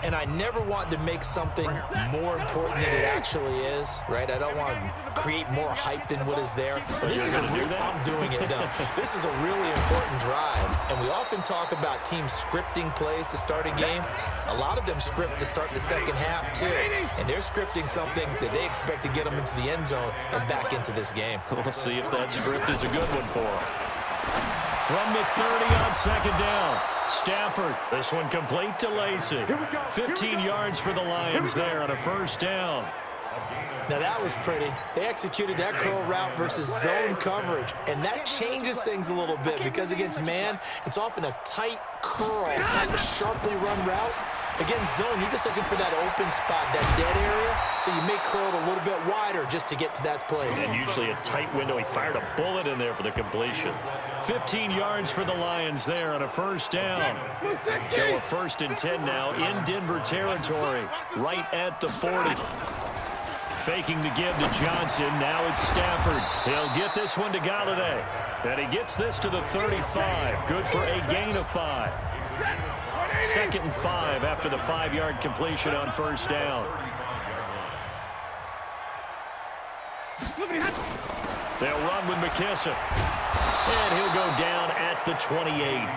and I never want to make something more important than it actually is, right? I don't want to create more hype than what is there. But this is I'm doing it, though. This is a really important drive, and we often talk about teams scripting plays to start a game. A lot of them script to start the second half, too, and they're scripting something that they expect to get them into the end zone and back into this game. We'll see if that script is a good one for them. From the 30 on second down, Stafford. This one complete to Lacey. 15 yards for the Lions there on a first down. Now that was pretty. They executed that curl route versus zone coverage, and that changes things a little bit because against man, it's often a tight curl, tight, sharply run route. Against zone, you're just looking for that open spot, that dead area, so you may curl it a little bit wider just to get to that place. And usually a tight window. He fired a bullet in there for the completion. 15 yards for the Lions there on a first down. So a 1st and 10 now in Denver territory, right at the 40. Faking the give to Johnson. Now it's Stafford. He'll get this one to Galladay. And he gets this to the 35. Good for a gain of 5. 2nd and 5 after the 5-yard completion on first down. They'll run with McKissick. And he'll go down at the 28.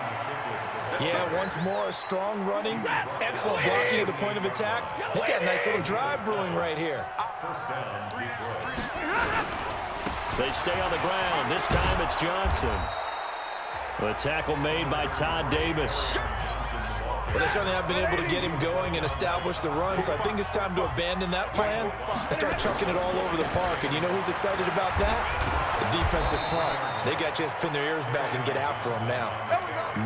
Yeah, once more, strong running. Excellent blocking at the point of attack. Look at a nice little drive brewing right here. They stay on the ground. This time it's Johnson. The tackle made by Todd Davis. Well, they certainly have been able to get him going and establish the run, so I think it's time to abandon that plan and start chucking it all over the park. And you know who's excited about that? The defensive front. They got to just pin their ears back and get after him now.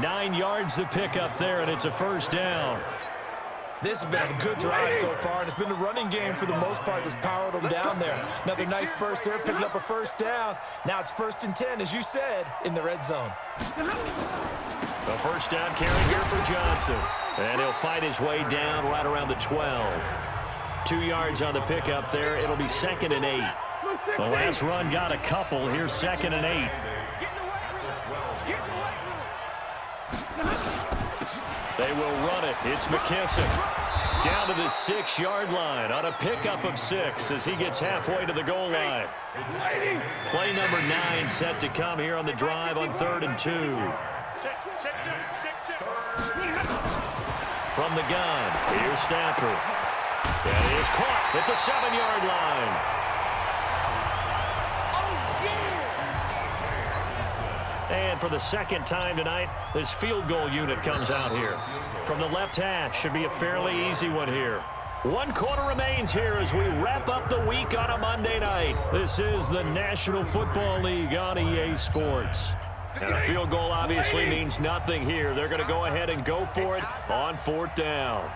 9 yards to pick up there, and it's a first down. This has been a good drive so far, and it's been the running game for the most part that's powered them down there. Another nice burst there, picking up a first down. Now it's 1st and 10, as you said, in the red zone. The first down carry here for Johnson. And he'll fight his way down right around the 12. 2 yards on the pickup there. It'll be 2nd and 8. The last run got a couple. Here's 2nd and 8. They will run it. It's McKissick. Down to the 6-yard line on a pickup of 6 as he gets halfway to the goal line. Play number 9 set to come here on the drive on 3rd and 2. From the gun, here's Stafford. And he is caught at the 7-yard line. And for the 2nd time tonight, this field goal unit comes out here. From the left hash, should be a fairly easy one here. 1 quarter remains here as we wrap up the week on a Monday night. This is the National Football League on EA Sports. And a field goal obviously means nothing here. They're going to go ahead and go for it on 4th down.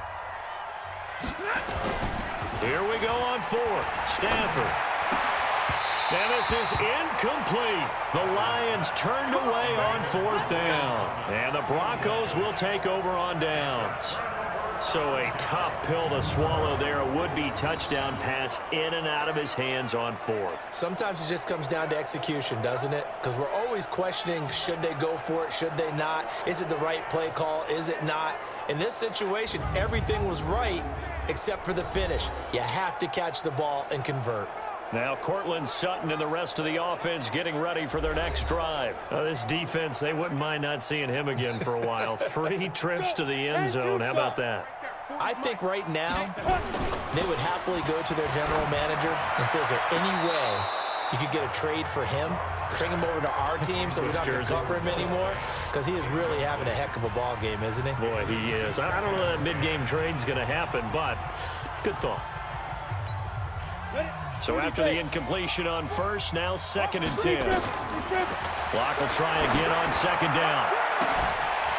Here we go on 4th. Stafford. And this is incomplete. The Lions turned away on 4th down. And the Broncos will take over on downs. So a tough pill to swallow there. A would-be touchdown pass in and out of his hands on 4th. Sometimes it just comes down to execution, doesn't it? Because we're always questioning, should they go for it, should they not? Is it the right play call, is it not? In this situation, everything was right except for the finish. You have to catch the ball and convert. Now Cortland Sutton and the rest of the offense getting ready for their next drive. This defense, they wouldn't mind not seeing him again for a while. 3 trips to the end zone. How about that? I think right now they would happily go to their general manager and say, is there any way you could get a trade for him? Bring him over to our team so we don't have to cover him anymore? Because he is really having a heck of a ball game, isn't he? Boy, he is. I don't know that mid-game trade's going to happen, but good thought. So after the incompletion on 1st, now 2nd and 10. Block will try again on 2nd down.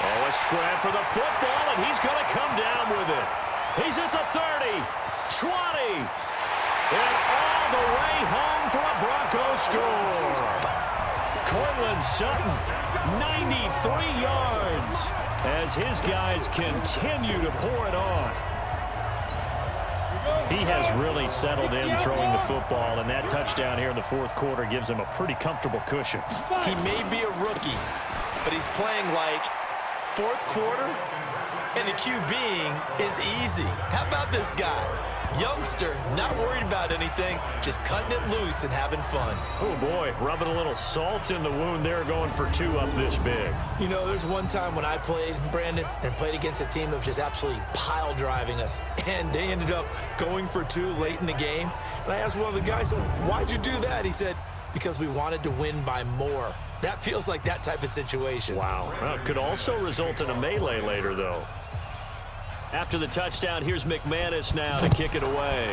Oh, a scrap for the football, and he's going to come down with it. He's at the 30, 20, and all the way home for a Broncos score. Cortland Sutton, 93 yards, as his guys continue to pour it on. He has really settled in throwing the football, and that touchdown here in the 4th quarter gives him a pretty comfortable cushion. He may be a rookie, but he's playing like 4th quarter. And the QBing is easy. How about this guy? Youngster, not worried about anything, just cutting it loose and having fun. Oh, boy, rubbing a little salt in the wound there, going for 2 up this big. You know, there's one time when I played, Brandon, and played against a team that was just absolutely pile driving us, and they ended up going for 2 late in the game. And I asked one of the guys, why'd you do that? He said, because we wanted to win by more. That feels like that type of situation. Wow. Well, it could also result in a melee later, though. After the touchdown, here's McManus now to kick it away.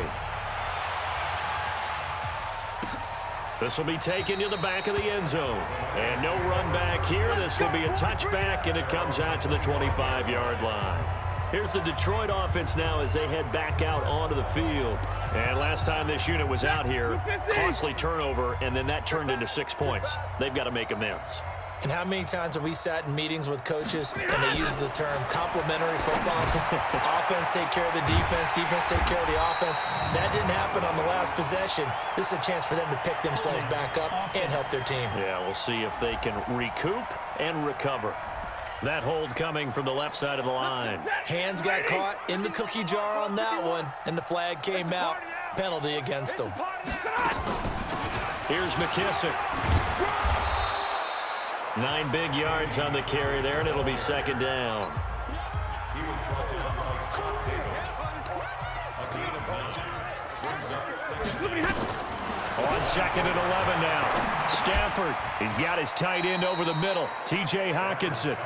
This will be taken to the back of the end zone. And no run back here. This will be a touchback, and it comes out to the 25-yard line. Here's the Detroit offense now as they head back out onto the field. And last time this unit was out here, costly turnover, and then that turned into 6 points. They've got to make amends. And how many times have we sat in meetings with coaches and they use the term complementary football? Offense take care of the defense, defense take care of the offense. That didn't happen on the last possession. This is a chance for them to pick themselves back up and help their team. Yeah, we'll see if they can recoup and recover. That hold coming from the left side of the line. Hands got caught in the cookie jar on that one, and the flag came out. Penalty against them. Here's McKissick. 9 big yards on the carry there, and it'll be 2nd down. On 2nd and 11 now. Stafford, he's got his tight end over the middle. T.J. Hockenson.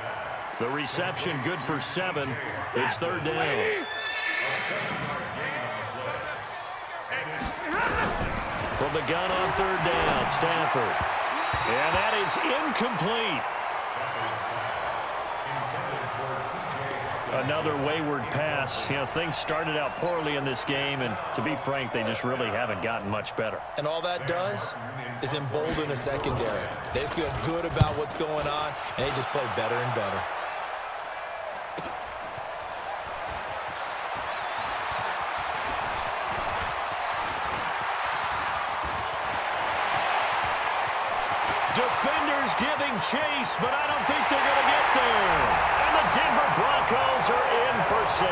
The reception good for 7. It's 3rd down. From the gun on 3rd down, Stafford. And that is incomplete. Another wayward pass. You know, things started out poorly in this game, and to be frank, they just really haven't gotten much better. And all that does is embolden a secondary. They feel good about what's going on, and they just play better and better. Defenders giving chase, but I don't think they're going to get there. And the Denver Broncos are in for 6.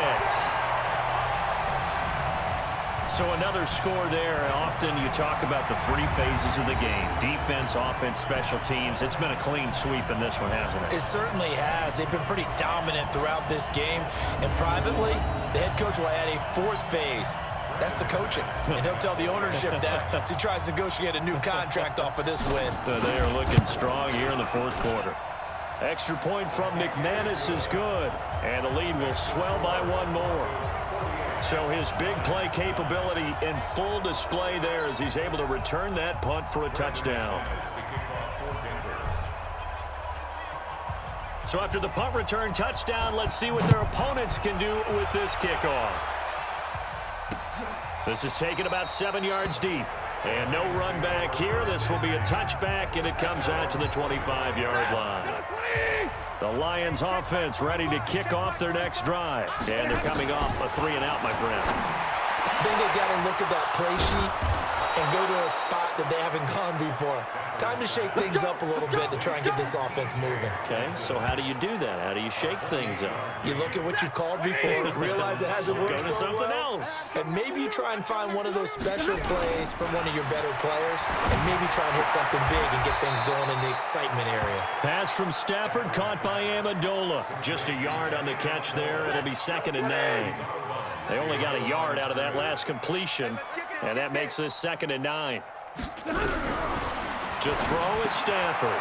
So another score there. Often you talk about the 3 phases of the game. Defense, offense, special teams. It's been a clean sweep in this one, hasn't it? It certainly has. They've been pretty dominant throughout this game. And privately, the head coach will add a 4th phase. That's the coaching. And he'll tell the ownership that as he tries to negotiate a new contract off of this win. They are looking strong here in the 4th quarter. Extra point from McManus is good. And the lead will swell by 1 more. So his big play capability in full display there as he's able to return that punt for a touchdown. So after the punt return touchdown, let's see what their opponents can do with this kickoff. This is taken about 7 yards deep. And no run back here. This will be a touchback, and it comes out to the 25-yard line. The Lions offense ready to kick off their next drive. And they're coming off a 3-and-out, my friend. I think they've got to look at that play sheet and go to a spot that they haven't gone before. Time to shake things up a little bit to try and get this offense moving. Okay, so how do you do that? How do you shake things up? You look at what you've called before, realize it hasn't worked Go to so something well, else. and maybe you try and find one of those special plays from one of your better players, and maybe try and hit something big and get things going in the excitement area. Pass from Stafford, caught by Amendola. Just a yard on the catch there. It'll be 2nd and 9. They only got a yard out of that last completion, and that makes this 2nd and 9. To throw is Stafford.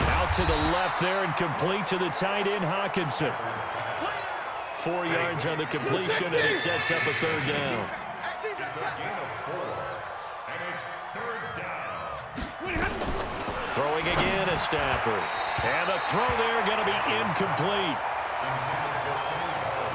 Out to the left there and complete to the tight end, Hockenson. 4 yards on the completion, and it sets up a 3rd down. Throwing again is Stafford. And the throw there going to be incomplete.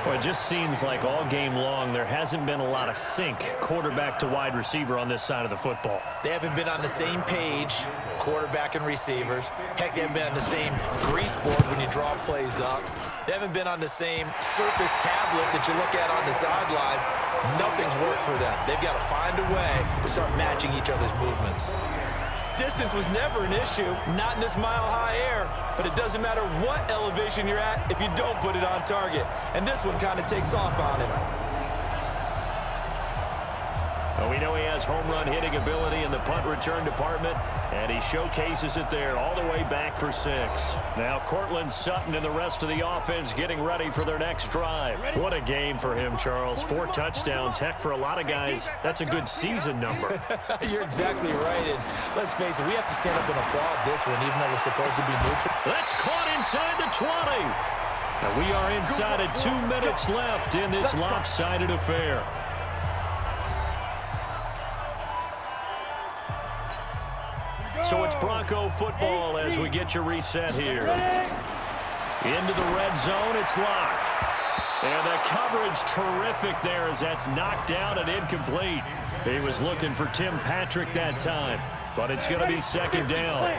Well, it just seems like all game long there hasn't been a lot of sync quarterback to wide receiver on this side of the football. They haven't been on the same page, quarterback and receivers. Heck, they haven't been on the same grease board when you draw plays up. They haven't been on the same surface tablet that you look at on the sidelines. Nothing's worked for them. They've got to find a way to start matching each other's movements. Distance was never an issue, not in this mile-high air, but it doesn't matter what elevation you're at if you don't put it on target. And this one kind of takes off on him. Well, we know he has home run hitting ability in the punt return department, and he showcases it there all the way back for 6. Now Cortland Sutton and the rest of the offense getting ready for their next drive. What a game for him, Charles. 4 touchdowns. Heck, for a lot of guys, that's a good season number. You're exactly right, and let's face it, we have to stand up and applaud this one, even though we're supposed to be neutral. That's caught inside the 20. And we are inside of 2 minutes left in this lopsided affair. So it's Bronco football as we get you reset here. Into the red zone, it's Locke. And the coverage terrific there as that's knocked down and incomplete. He was looking for Tim Patrick that time, but it's going to be second down.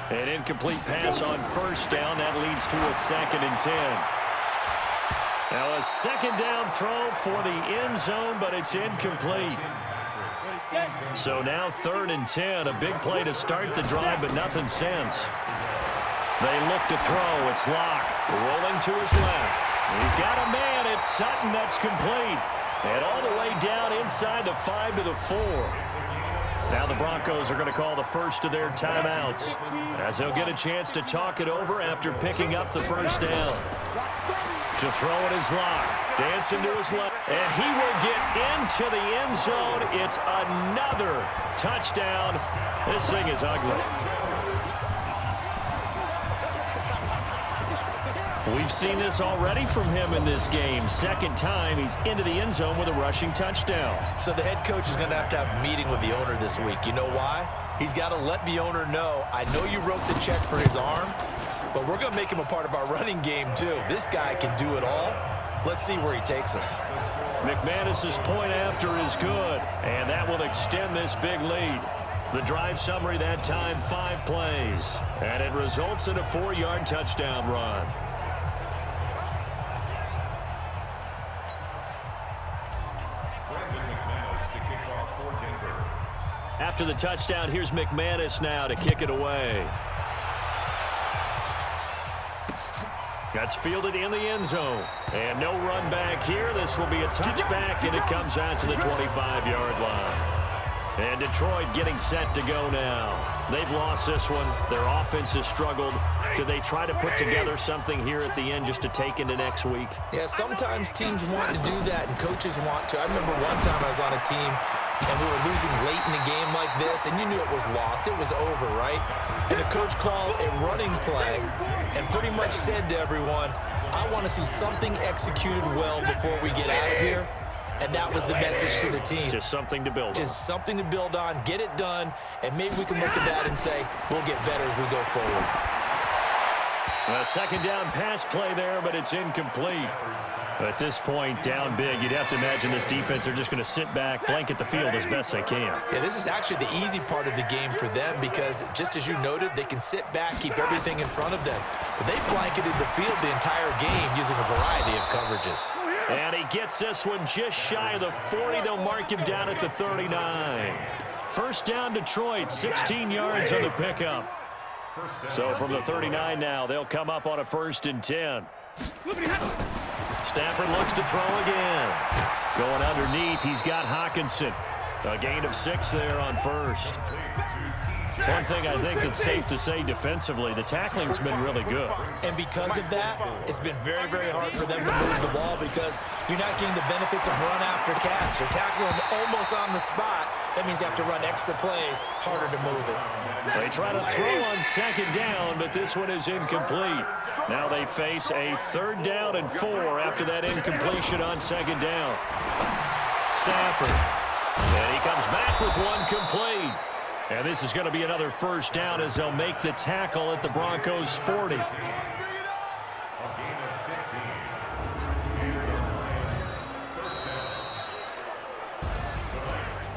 An incomplete pass on first down. That leads to a 2nd and 10. Now a second down throw for the end zone, but it's incomplete. So now 3rd and 10, a big play to start the drive, but nothing since. They look to throw. It's Locke rolling to his left. He's got a man. It's Sutton that's complete. And all the way down inside the 5 to the 4. Now the Broncos are going to call the first of their timeouts as they'll get a chance to talk it over after picking up the first down. To throw it is Locke. Dancing to his left. And he will get into the end zone. It's another touchdown. This thing is ugly. We've seen this already from him in this game. Second time he's into the end zone with a rushing touchdown. So the head coach is going to have a meeting with the owner this week. You know why? He's got to let the owner know, I know you wrote the check for his arm, but we're going to make him a part of our running game too. This guy can do it all. Let's see where he takes us. McManus's point after is good, and that will extend this big lead. The drive summary that time, 5 plays, and it results in a 4-yard touchdown run. After the touchdown, here's McManus now to kick it away. That's fielded in the end zone. And no run back here. This will be a touchback, and it comes out to the 25-yard line. And Detroit getting set to go now. They've lost this one. Their offense has struggled. Do they try to put together something here at the end just to take into next week? Yeah, sometimes teams want to do that, and coaches want to. I remember one time I was on a team, and we were losing late in the game like this, and you knew it was lost. It was over, right? And the coach called a running play and pretty much said to everyone, I want to see something executed well before we get out of here. And that was the message to the team. Just something to build on. Just something to build on, get it done, and maybe we can look at that and say, we'll get better as we go forward. A second down pass play there, but it's incomplete. At this point, down big, you'd have to imagine this defense are just going to sit back, blanket the field as best they can. Yeah, this is actually the easy part of the game for them because, just as you noted, they can sit back, keep everything in front of them. But they blanketed the field the entire game using a variety of coverages. And he gets this one just shy of the 40. They'll mark him down at the 39. First down, Detroit, 16 yards on the pickup. So from the 39 now, they'll come up on a 1st and 10. Stafford looks to throw again. Going underneath, he's got Hawkinson. A gain of 6 there on first. One thing I think that's safe to say defensively, the tackling's been really good. And because of that, it's been very, very hard for them to move the ball because you're not getting the benefits of run after catch. They're tackling them almost on the spot. That means you have to run extra plays, harder to move it. They try to throw on second down, but this one is incomplete. Now they face a 3rd down and 4 after that incompletion on second down. Stafford. And he comes back with one complete. And this is going to be another first down as they'll make the tackle at the Broncos' 40.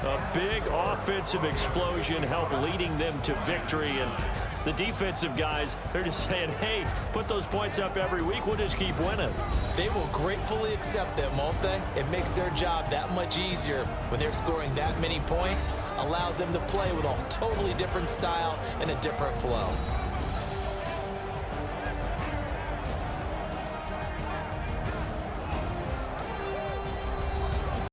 A big offensive explosion help leading them to victory. And the defensive guys, they're just saying, hey, put those points up every week. We'll just keep winning. They will gratefully accept them, won't they? It makes their job that much easier when they're scoring that many points. Allows them to play with a totally different style and a different flow.